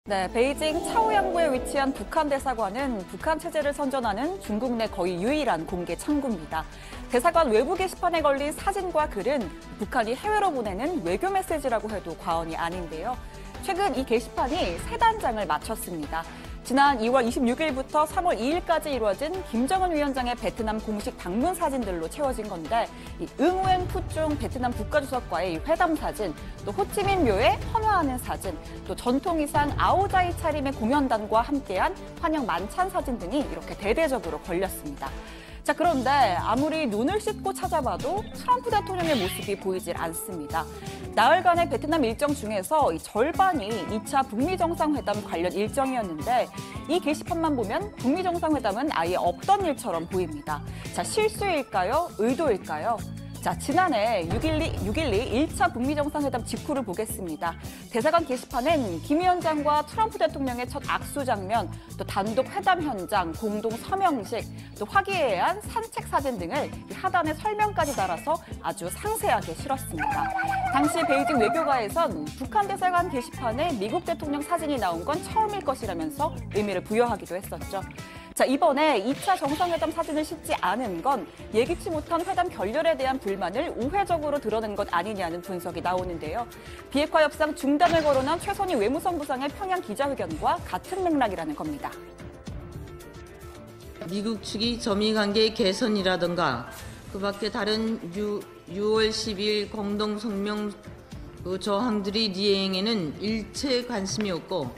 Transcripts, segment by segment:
네, 베이징 차오양구에 위치한 북한 대사관은 북한 체제를 선전하는 중국 내 거의 유일한 공개 창구입니다. 대사관 외부 게시판에 걸린 사진과 글은 북한이 해외로 보내는 외교 메시지라고 해도 과언이 아닌데요. 최근 이 게시판이 세 단장을 마쳤습니다. 지난 2월 26일부터 3월 2일까지 이루어진 김정은 위원장의 베트남 공식 방문 사진들로 채워진 건데, 이 응우엔 푸중 베트남 국가주석과의 회담 사진, 또 호치민 묘에 헌화하는 사진, 또 전통 의상 아오자이 차림의 공연단과 함께한 환영 만찬 사진 등이 이렇게 대대적으로 걸렸습니다. 자, 그런데 아무리 눈을 씻고 찾아봐도 트럼프 대통령의 모습이 보이질 않습니다. 나흘간의 베트남 일정 중에서 이 절반이 2차 북미 정상회담 관련 일정이었는데, 이 게시판만 보면 북미 정상회담은 아예 없던 일처럼 보입니다. 자, 실수일까요? 의도일까요? 자, 지난해 6.12 1차 북미 정상회담 직후를 보겠습니다. 대사관 게시판엔 김 위원장과 트럼프 대통령의 첫 악수 장면, 또 단독 회담 현장, 공동 서명식, 또 화기애애한 산책 사진 등을 하단에 설명까지 달아서 아주 상세하게 실었습니다. 당시 베이징 외교가에선 북한 대사관 게시판에 미국 대통령 사진이 나온 건 처음일 것이라면서 의미를 부여하기도 했었죠. 자, 이번에 2차 정상회담 사진을 싣지 않은 건 예기치 못한 회담 결렬에 대한 불만을 우회적으로 드러낸 것 아니냐는 분석이 나오는데요. 비핵화 협상 중단을 거론한 최선희 외무성 부상의 평양 기자회견과 같은 맥락이라는 겁니다. 미국 측이 점의 관계 개선이라든가 그 밖에 다른 6월 12일 공동 성명 조항들이 이행에는 일체 관심이 없고,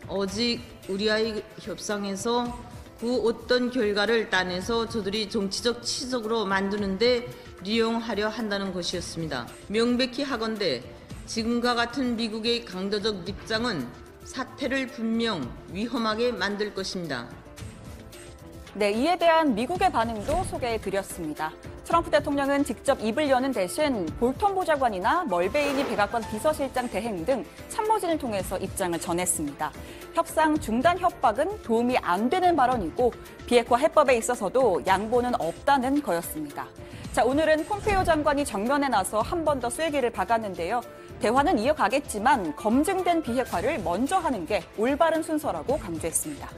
오직 우리와의 협상에서 그 어떤 결과를 따내서 저들이 정치적 치적으로 만드는데利用하려 한다는 것이었습니다. 명백히 하건대 지금과 같은 미국의 강도적 입장은 사태를 분명 위험하게 만들 것입니다. 네, 이에 대한 미국의 반응도 소개해드렸습니다. 트럼프 대통령은 직접 입을 여는 대신 볼턴 보좌관이나 멀베이니 백악관 비서실장 대행 등 참모진을 통해서 입장을 전했습니다. 협상 중단 협박은 도움이 안 되는 발언이고 비핵화 해법에 있어서도 양보는 없다는 거였습니다. 자, 오늘은 폼페이오 장관이 정면에 나서 한 번 더 쐐기를 박았는데요. 대화는 이어가겠지만 검증된 비핵화를 먼저 하는 게 올바른 순서라고 강조했습니다.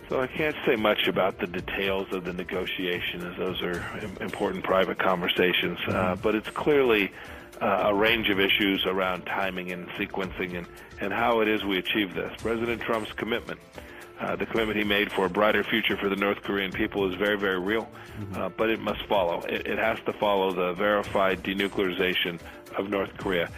So I can't say much about the details of the negotiation, as those are important private conversations, but it's clearly a range of issues around timing and sequencing and how it is we achieve this. President Trump's commitment, the commitment he made for a brighter future for the North Korean people is very, very real, but it must follow. It has to follow the verified denuclearization of North Korea.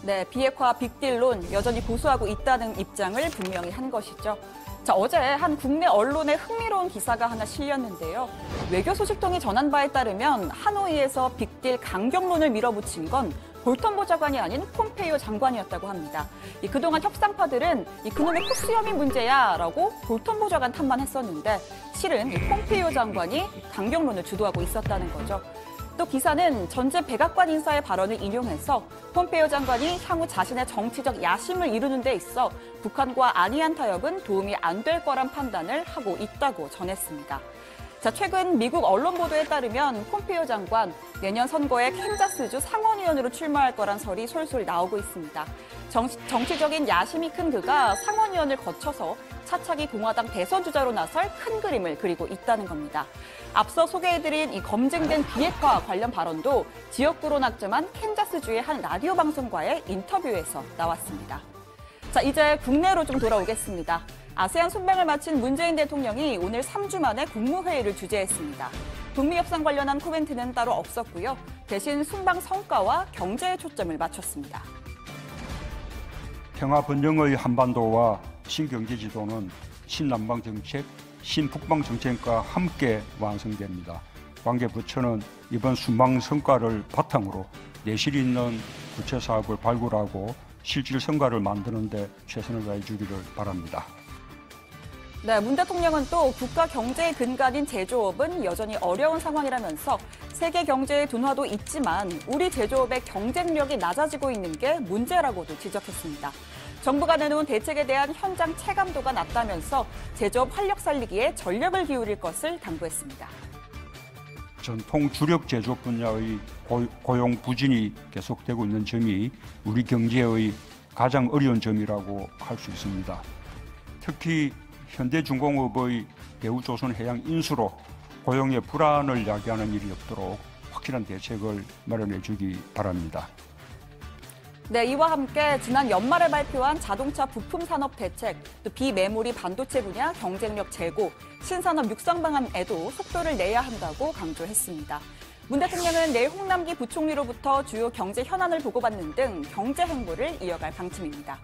네, 비핵화 빅딜론 여전히 고수하고 있다는 입장을 분명히 한 것이죠. 자, 어제 한 국내 언론에 흥미로운 기사가 하나 실렸는데요. 외교 소식통이 전한 바에 따르면 하노이에서 빅딜 강경론을 밀어붙인 건 볼턴 보좌관이 아닌 폼페이오 장관이었다고 합니다. 그동안 협상파들은 그놈의 흡수염이 문제야라고 볼턴 보좌관 탓만 했었는데, 실은 폼페이오 장관이 강경론을 주도하고 있었다는 거죠. 또 기사는 전제 백악관 인사의 발언을 인용해서 폼페이오 장관이 향후 자신의 정치적 야심을 이루는 데 있어 북한과 안이한 타협은 도움이 안 될 거란 판단을 하고 있다고 전했습니다. 자, 최근 미국 언론 보도에 따르면 폼페이오 장관 내년 선거에 캔자스주 상원의원으로 출마할 거란 설이 솔솔 나오고 있습니다. 정치적인 야심이 큰 그가 상원의원을 거쳐서 차차기 공화당 대선 주자로 나설 큰 그림을 그리고 있다는 겁니다. 앞서 소개해드린 이 검증된 비핵화 관련 발언도 지역구로 낙점한 캔자스주의 한 라디오 방송과의 인터뷰에서 나왔습니다. 자, 이제 국내로 좀 돌아오겠습니다. 아세안 순방을 마친 문재인 대통령이 오늘 3주 만에 국무회의를 주재했습니다. 북미 협상 관련한 코멘트는 따로 없었고요. 대신 순방 성과와 경제에 초점을 맞췄습니다. 평화 번영의 한반도와 신경제 지도는 신남방 정책, 신북방 정책과 함께 완성됩니다. 관계 부처는 이번 순방 성과를 바탕으로 내실 있는 구체 사업을 발굴하고 실질 성과를 만드는 데 최선을 다해 주기를 바랍니다. 네, 문 대통령은 또 국가 경제의 근간인 제조업은 여전히 어려운 상황이라면서 세계 경제의 둔화도 있지만 우리 제조업의 경쟁력이 낮아지고 있는 게 문제라고도 지적했습니다. 정부가 내놓은 대책에 대한 현장 체감도가 낮다면서 제조업 활력 살리기에 전력을 기울일 것을 당부했습니다. 전통 주력 제조업 분야의 고용 부진이 계속되고 있는 점이 우리 경제의 가장 어려운 점이라고 할 수 있습니다. 특히 현대중공업의 대우조선해양 인수로 고용의 불안을 야기하는 일이 없도록 확실한 대책을 마련해 주기 바랍니다. 네, 이와 함께 지난 연말에 발표한 자동차 부품 산업 대책, 또 비메모리 반도체 분야 경쟁력 제고, 신산업 육성 방안에도 속도를 내야 한다고 강조했습니다. 문 대통령은 내일 홍남기 부총리로부터 주요 경제 현안을 보고받는 등 경제 행보를 이어갈 방침입니다.